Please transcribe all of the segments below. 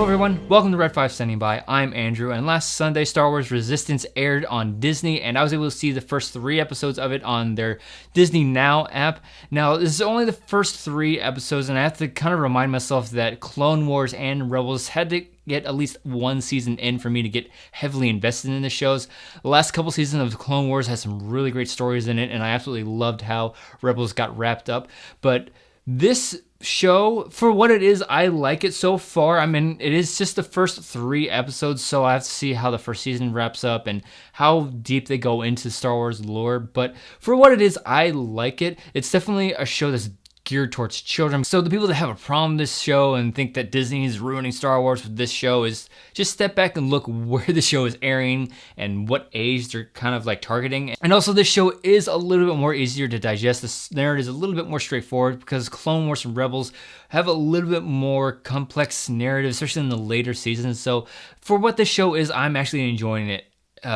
Hello everyone, welcome to Red 5 Standing By. I'm Andrew, and last Sunday Star Wars Resistance aired on Disney, and I was able to see the first 3 episodes of it on their Disney Now app. Now, this is only the first 3 episodes, and I have to kind of remind myself that Clone Wars and Rebels had to get at least 1 season in for me to get heavily invested in the shows. The last couple seasons of Clone Wars had some really great stories in it, and I absolutely loved how Rebels got wrapped up. But this show, for what it is, I like it so far. I mean, it is just the first 3 episodes, so I have to see how the first season wraps up and how deep they go into Star Wars lore. But for what it is, I like it. It's definitely a show that's geared towards children. So the people that have a problem with this show and think that Disney is ruining Star Wars with this show is just step back and look where the show is airing and what age they're kind of like targeting. And also, this show is a little bit more easier to digest. The narrative is a little bit more straightforward because Clone Wars and Rebels have a little bit more complex narrative, especially in the later seasons. So for what this show is, I'm actually enjoying it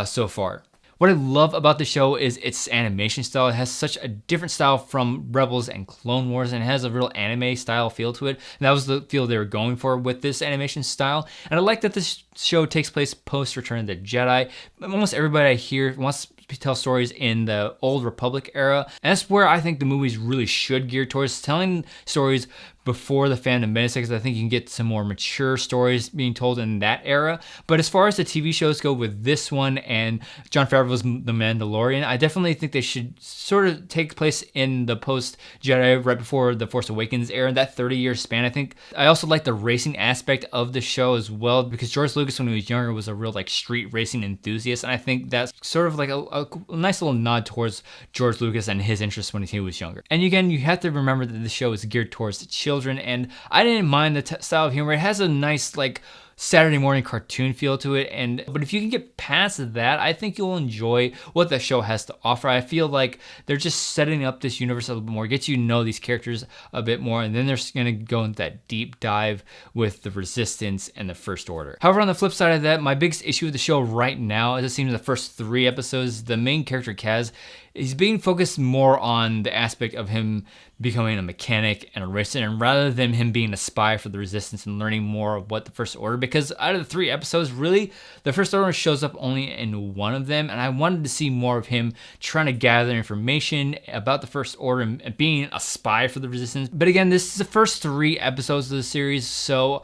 so far. What I love about the show is its animation style. It has such a different style from Rebels and Clone Wars, and it has a real anime style feel to it. And that was the feel they were going for with this animation style. And I like that this show takes place post Return of the Jedi. Almost everybody I hear wants to tell stories in the Old Republic era. And that's where I think the movies really should gear towards, telling stories before the Phantom Menace, because I think you can get some more mature stories being told in that era. But as far as the TV shows go with this one and Jon Favreau's The Mandalorian, I definitely think they should sort of take place in the post-Jedi, right before The Force Awakens era, that 30-year span. I think I also like the racing aspect of the show as well, because George Lucas, when he was younger, was a real like street racing enthusiast, and I think that's sort of like a nice little nod towards George Lucas and his interests when he was younger. And again, you have to remember that the show is geared towards the children, and I didn't mind the style of humor. It has a nice like Saturday morning cartoon feel to it, but if you can get past that, I think you'll enjoy what the show has to offer. I feel like they're just setting up this universe a little bit more, get you to know these characters a bit more, and then they're going to go into that deep dive with the Resistance and the First Order. However, on the flip side of that, my biggest issue with the show right now, as it seems in the first 3 episodes, the main character Kaz, he's being focused more on the aspect of him becoming a mechanic and a racer, and rather than him being a spy for the Resistance and learning more of what the First Order, because out of the 3 episodes, really, the First Order shows up only in 1 of them, and I wanted to see more of him trying to gather information about the First Order and being a spy for the Resistance. But again, this is the first 3 episodes of the series, so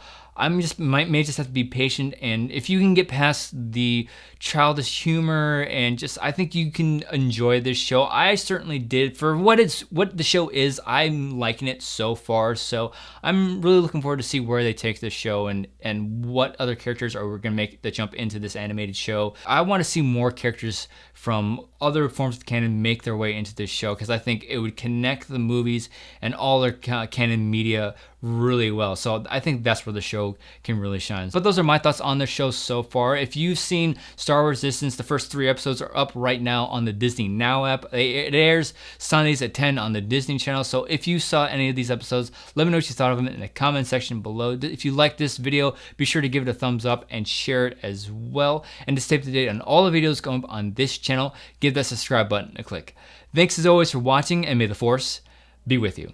may just have to be patient, and if you can get past the childish humor and just, I think you can enjoy this show. I certainly did. For what the show is, I'm liking it so far, so I'm really looking forward to see where they take this show and what other characters are going to make the jump into this animated show. I want to see more characters from other forms of canon make their way into this show, because I think it would connect the movies and all their canon media really well. So I think that's where the show can really shine. But those are my thoughts on the show so far. If you've seen Star Wars Resistance, the first 3 episodes are up right now on the Disney Now app. It airs Sundays at 10 on the Disney Channel. So if you saw any of these episodes, let me know what you thought of them in the comment section below. If you like this video, be sure to give it a thumbs up and share it as well. And to stay up to date on all the videos going up on this channel, give that subscribe button a click. Thanks as always for watching, and may the Force be with you.